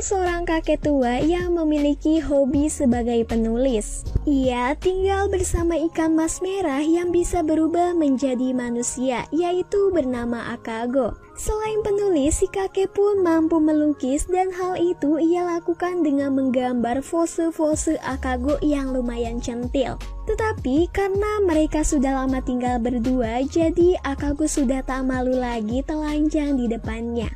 seorang kakek tua yang memiliki hobi sebagai penulis. Ia tinggal bersama ikan mas merah yang bisa berubah menjadi manusia, yaitu bernama Akago. Selain penulis, si kakek pun mampu melukis dan hal itu ia lakukan dengan menggambar pose-pose Akago yang lumayan centil. Tetapi karena mereka sudah lama tinggal berdua, jadi Akago sudah tak malu lagi telanjang di depannya.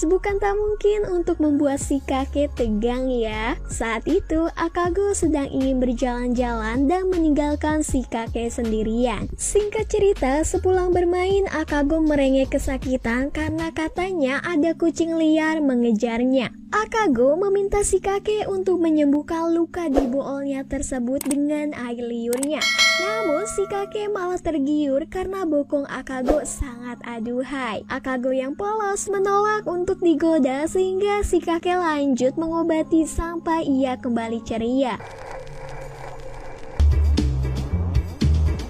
Bukan tak mungkin untuk membuat si kakek tegang ya. Saat itu Akago sedang ingin berjalan-jalan dan meninggalkan si kakek sendirian. Singkat cerita, sepulang bermain Akago merengek kesakitan karena katanya ada kucing liar mengejarnya. Akago meminta si kakek untuk menyembuhkan luka di boolnya tersebut dengan air liurnya. Namun si kakek malah tergiur karena bokong Akago sangat aduhai. Akago yang polos menolak untuk digoda sehingga si kakek lanjut mengobati sampai ia kembali ceria.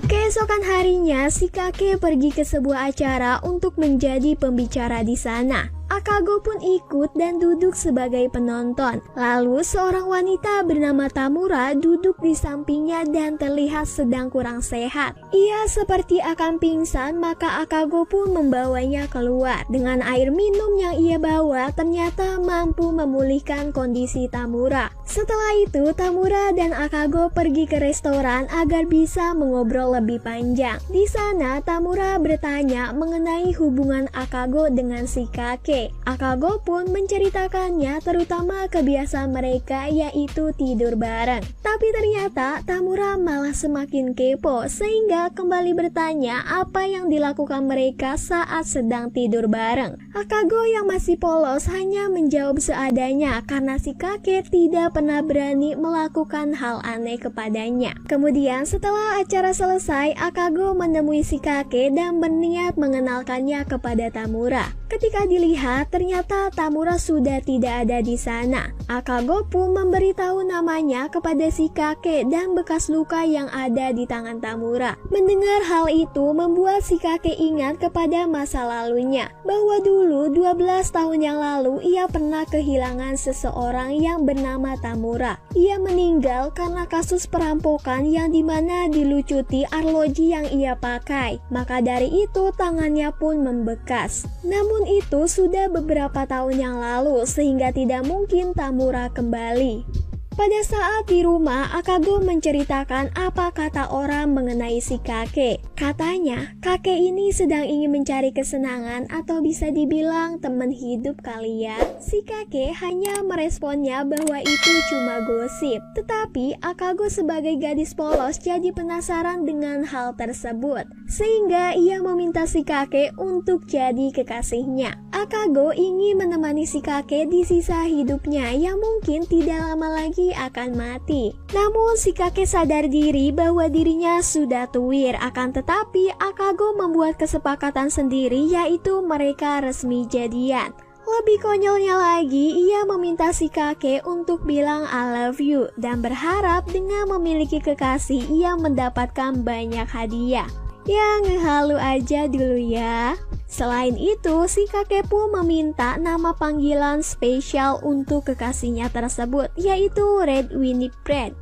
Keesokan harinya si kakek pergi ke sebuah acara untuk menjadi pembicara di sana. Akago pun ikut dan duduk sebagai penonton. Lalu seorang wanita bernama Tamura duduk di sampingnya dan terlihat sedang kurang sehat. Ia seperti akan pingsan, maka Akago pun membawanya keluar. Dengan air minum yang ia bawa ternyata mampu memulihkan kondisi Tamura. Setelah itu Tamura dan Akago pergi ke restoran agar bisa mengobrol lebih panjang. Di sana Tamura bertanya mengenai hubungan Akago dengan si kakek. Akago pun menceritakannya terutama kebiasaan mereka yaitu tidur bareng. Tapi ternyata Tamura malah semakin kepo sehingga kembali bertanya apa yang dilakukan mereka saat sedang tidur bareng. Akago yang masih polos hanya menjawab seadanya karena si kakek tidak pernah berani melakukan hal aneh kepadanya. Kemudian setelah acara selesai, Akago menemui si kakek dan berniat mengenalkannya kepada Tamura. Ketika dilihat, ternyata Tamura sudah tidak ada di sana. Akago pun memberitahu namanya kepada si kakek dan bekas luka yang ada di tangan Tamura. Mendengar hal itu membuat si kakek ingat kepada masa lalunya, bahwa dulu 12 tahun yang lalu ia pernah kehilangan seseorang yang bernama Tamura. Ia meninggal karena kasus perampokan yang dimana dilucuti arloji yang ia pakai. Maka dari itu tangannya pun membekas. Namun itu sudah beberapa tahun yang lalu sehingga tidak mungkin Tamura kembali. Pada saat di rumah, Akago menceritakan apa kata orang mengenai si kakek. Katanya, kakek ini sedang ingin mencari kesenangan atau bisa dibilang teman hidup kali ya. Si kakek hanya meresponnya bahwa itu cuma gosip. Tetapi Akago sebagai gadis polos jadi penasaran dengan hal tersebut. Sehingga ia meminta si kakek untuk jadi kekasihnya. Akago ingin menemani si kakek di sisa hidupnya yang mungkin tidak lama lagi akan mati. Namun si kakek sadar diri bahwa dirinya sudah tuir, akan tetapi Akago membuat kesepakatan sendiri yaitu mereka resmi jadian. Lebih konyolnya lagi, ia meminta si kakek untuk bilang I love you dan berharap dengan memiliki kekasih ia mendapatkan banyak hadiah. Ya ngehalu aja dulu ya. Selain itu, si kakek pun meminta nama panggilan spesial untuk kekasihnya tersebut, yaitu Red Winifred.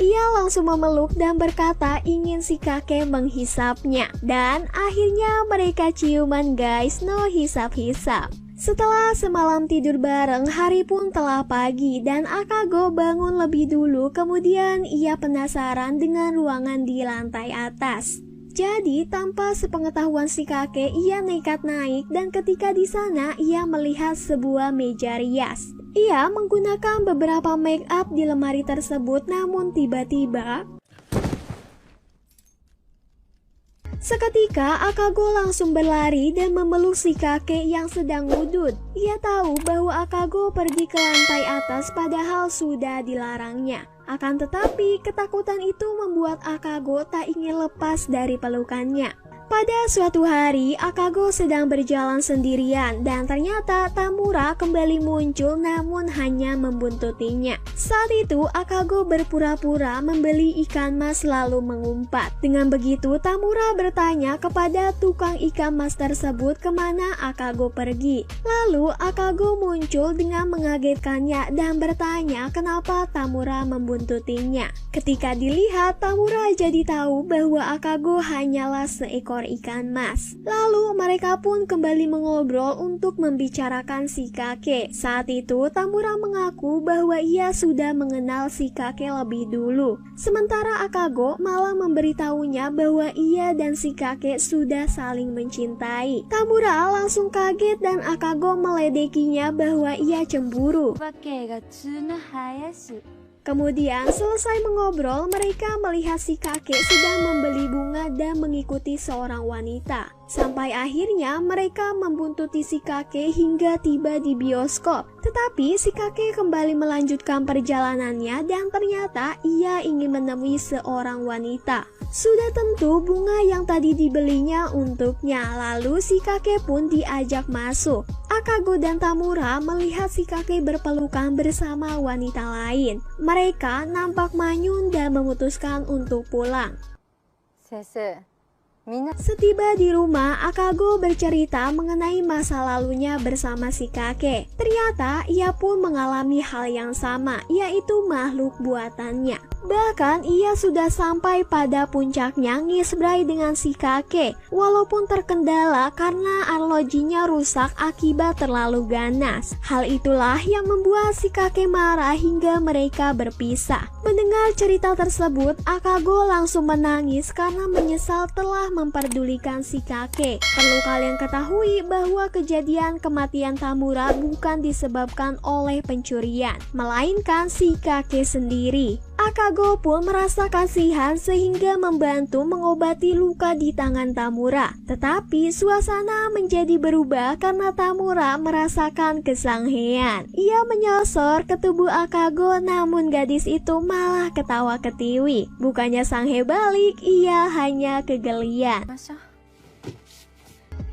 Ia langsung memeluk dan berkata ingin si kakek menghisapnya. Dan akhirnya mereka ciuman guys, no hisap-hisap. Setelah semalam tidur bareng, hari pun telah pagi dan Akago bangun lebih dulu, kemudian ia penasaran dengan ruangan di lantai atas. Jadi tanpa sepengetahuan si kakek, ia nekat naik dan ketika di sana ia melihat sebuah meja rias. Ia menggunakan beberapa make up di lemari tersebut, namun tiba-tiba seketika Akago langsung berlari dan memeluk si kakek yang sedang wudud. Ia tahu bahwa Akago pergi ke lantai atas padahal sudah dilarangnya. Akan tetapi ketakutan itu membuat Akago tak ingin lepas dari pelukannya. Pada suatu hari, Akago sedang berjalan sendirian dan ternyata Tamura kembali muncul namun hanya membuntutinya. Saat itu, Akago berpura-pura membeli ikan mas lalu mengumpat. Dengan begitu, Tamura bertanya kepada tukang ikan mas tersebut kemana Akago pergi. Lalu, Akago muncul dengan mengagetkannya dan bertanya kenapa Tamura membuntutinya. Ketika dilihat, Tamura jadi tahu bahwa Akago hanyalah seekor ikan mas. Lalu mereka pun kembali mengobrol untuk membicarakan si kakek. Saat itu Tamura mengaku bahwa ia sudah mengenal si kakek lebih dulu. Sementara Akago malah memberitahunya bahwa ia dan si kakek sudah saling mencintai. Tamura langsung kaget dan Akago meledekinya bahwa ia cemburu. Kemudian selesai mengobrol, mereka melihat si kakek sedang membeli bunga dan mengikuti seorang wanita. Sampai akhirnya mereka membuntuti si kakek hingga tiba di bioskop. Tetapi si kakek kembali melanjutkan perjalanannya dan ternyata ia ingin menemui seorang wanita. Sudah tentu bunga yang tadi dibelinya untuknya. Lalu si kakek pun diajak masuk. Akago dan Tamura melihat si kakek berpelukan bersama wanita lain. Mereka nampak manyun dan memutuskan untuk pulang. Setiba di rumah, Akago bercerita mengenai masa lalunya bersama si kakek. Ternyata ia pun mengalami hal yang sama, yaitu makhluk buatannya. Bahkan ia sudah sampai pada puncaknya ngisbrai dengan si kakek, walaupun terkendala karena arlojinya rusak akibat terlalu ganas. Hal itulah yang membuat si kakek marah hingga mereka berpisah. Mendengar cerita tersebut, Akago langsung menangis karena menyesal telah memperdulikan si kakek. Perlu kalian ketahui bahwa kejadian kematian Tamura bukan disebabkan oleh pencurian, melainkan si kakek sendiri. Akago pun merasa kasihan sehingga membantu mengobati luka di tangan Tamura. Tetapi suasana menjadi berubah karena Tamura merasakan kesanghean. Ia menyosor ke tubuh Akago namun gadis itu malah ketawa ketiwi. Bukannya sanghe balik, ia hanya kegelian.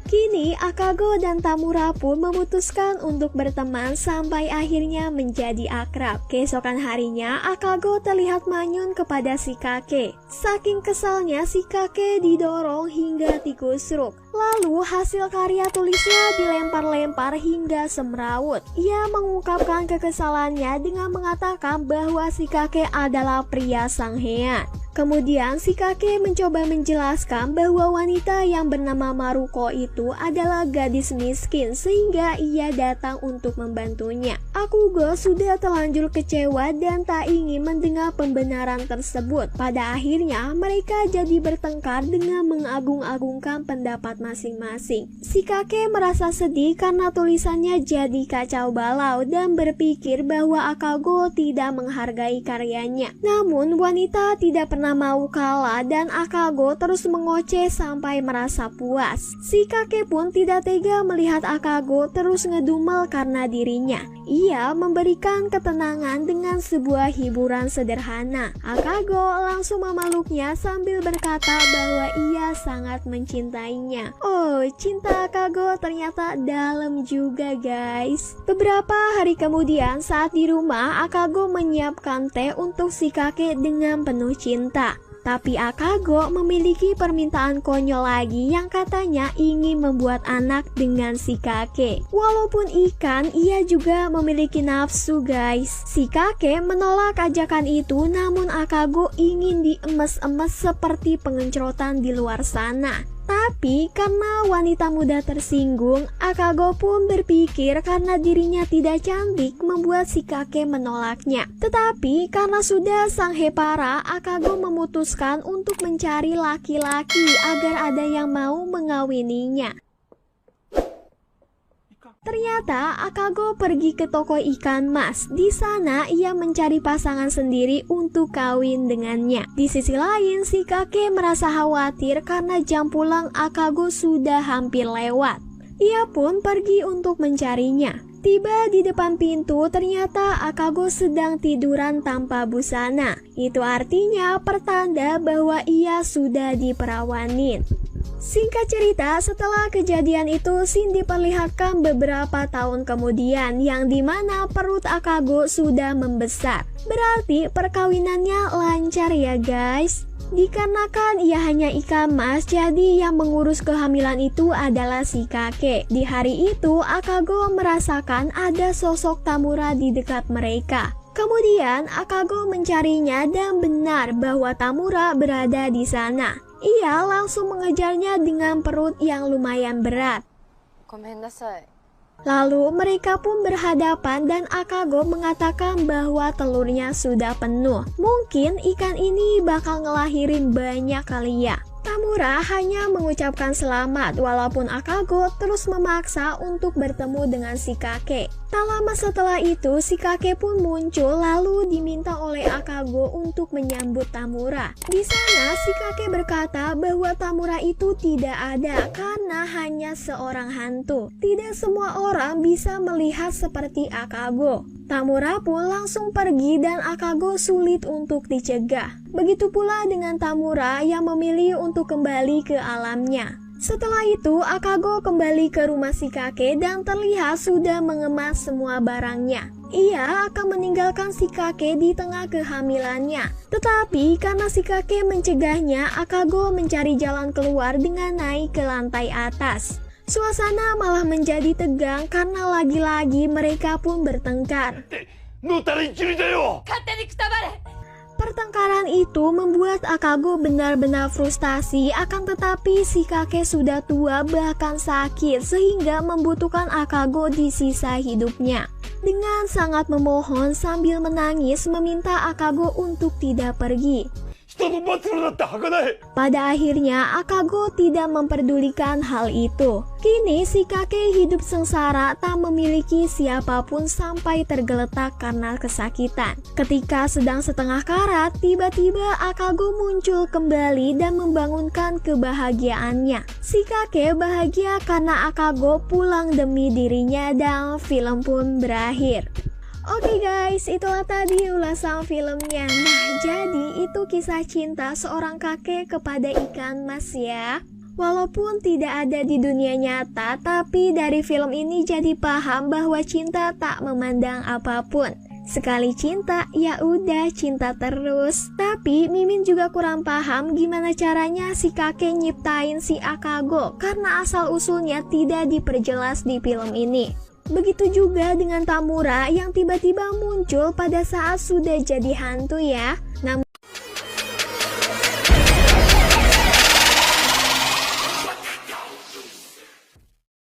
Kini Akago dan Tamura pun memutuskan untuk berteman sampai akhirnya menjadi akrab. Keesokan harinya Akago terlihat manyun kepada si kakek. Saking kesalnya si kakek didorong hingga tikusruk. Lalu hasil karya tulisnya dilempar-lempar hingga semrawut. Ia mengungkapkan kekesalannya dengan mengatakan bahwa si kakek adalah pria sanghean. Kemudian si kakek mencoba menjelaskan bahwa wanita yang bernama Maruko itu adalah gadis miskin sehingga ia datang untuk membantunya. Akugo sudah terlanjur kecewa dan tak ingin mendengar pembenaran tersebut. Pada akhirnya mereka jadi bertengkar dengan mengagung-agungkan pendapat masing-masing. Si kakek merasa sedih karena tulisannya jadi kacau balau dan berpikir bahwa Akago tidak menghargai karyanya. Namun wanita tidak pernah mau kalah dan Akago terus mengoceh sampai merasa puas. Si kakek pun tidak tega melihat Akago terus ngedumel karena dirinya. Ia memberikan ketenangan dengan sebuah hiburan sederhana. Akago langsung memeluknya sambil berkata bahwa ia sangat mencintainya. Oh, cinta Akago ternyata dalam juga guys. Beberapa hari kemudian saat di rumah, Akago menyiapkan teh untuk si kakek dengan penuh cinta. Tapi Akago memiliki permintaan konyol lagi yang katanya ingin membuat anak dengan si kakek. Walaupun ikan, ia juga memiliki nafsu guys. Si kakek menolak ajakan itu, namun Akago ingin diemes-emes seperti pengencrotan di luar sana. Tapi karena wanita muda tersinggung, Akago pun berpikir karena dirinya tidak cantik membuat si kakek menolaknya. Tetapi karena sudah sanghe parah, Akago memutuskan untuk mencari laki-laki agar ada yang mau mengawininya. Ternyata Akago pergi ke toko ikan mas. Di sana ia mencari pasangan sendiri untuk kawin dengannya. Di sisi lain, si kakek merasa khawatir karena jam pulang Akago sudah hampir lewat. Ia pun pergi untuk mencarinya. Tiba di depan pintu, ternyata Akago sedang tiduran tanpa busana. Itu artinya pertanda bahwa ia sudah diperawanin. Singkat cerita, setelah kejadian itu, Shin diperlihatkan beberapa tahun kemudian yang dimana perut Akago sudah membesar. Berarti perkawinannya lancar ya guys. Dikarenakan ia hanya ikan mas, jadi yang mengurus kehamilan itu adalah si kakek. Di hari itu, Akago merasakan ada sosok Tamura di dekat mereka. Kemudian Akago mencarinya dan benar bahwa Tamura berada di sana. Ia langsung mengejarnya dengan perut yang lumayan berat. Lalu mereka pun berhadapan dan Akago mengatakan bahwa telurnya sudah penuh. Mungkin ikan ini bakal ngelahirin banyak kali ya. Tamura hanya mengucapkan selamat walaupun Akago terus memaksa untuk bertemu dengan si kakek. Tak lama setelah itu si kakek pun muncul lalu diminta oleh Akago untuk menyambut Tamura. Di sana si kakek berkata bahwa Tamura itu tidak ada karena hanya seorang hantu. Tidak semua orang bisa melihat seperti Akago. Tamura pun langsung pergi dan Akago sulit untuk dicegah. Begitu pula dengan Tamura yang memilih untuk kembali ke alamnya. Setelah itu, Akago kembali ke rumah si kakek dan terlihat sudah mengemas semua barangnya. Ia akan meninggalkan si kakek di tengah kehamilannya. Tetapi karena si kakek mencegahnya, Akago mencari jalan keluar dengan naik ke lantai atas. Suasana malah menjadi tegang karena lagi-lagi mereka pun bertengkar. Pertengkaran itu membuat Akago benar-benar frustasi, akan tetapi si kakek sudah tua bahkan sakit sehingga membutuhkan Akago di sisa hidupnya. Dengan sangat memohon sambil menangis meminta Akago untuk tidak pergi. Pada akhirnya Akago tidak memperdulikan hal itu. Kini si kakek hidup sengsara tak memiliki siapapun sampai tergeletak karena kesakitan. Ketika sedang setengah karat, tiba-tiba Akago muncul kembali dan membangunkan kebahagiaannya. Si kakek bahagia karena Akago pulang demi dirinya dan film pun berakhir. Oke guys, itulah tadi ulasan filmnya. Nah, jadi itu kisah cinta seorang kakek kepada ikan mas ya. Walaupun tidak ada di dunia nyata, tapi dari film ini jadi paham bahwa cinta tak memandang apapun. Sekali cinta, ya udah cinta terus. Tapi Mimin juga kurang paham gimana caranya si kakek nyiptain si Akago, karena asal-usulnya tidak diperjelas di film ini. Begitu juga dengan Tamura yang tiba-tiba muncul pada saat sudah jadi hantu ya. Namun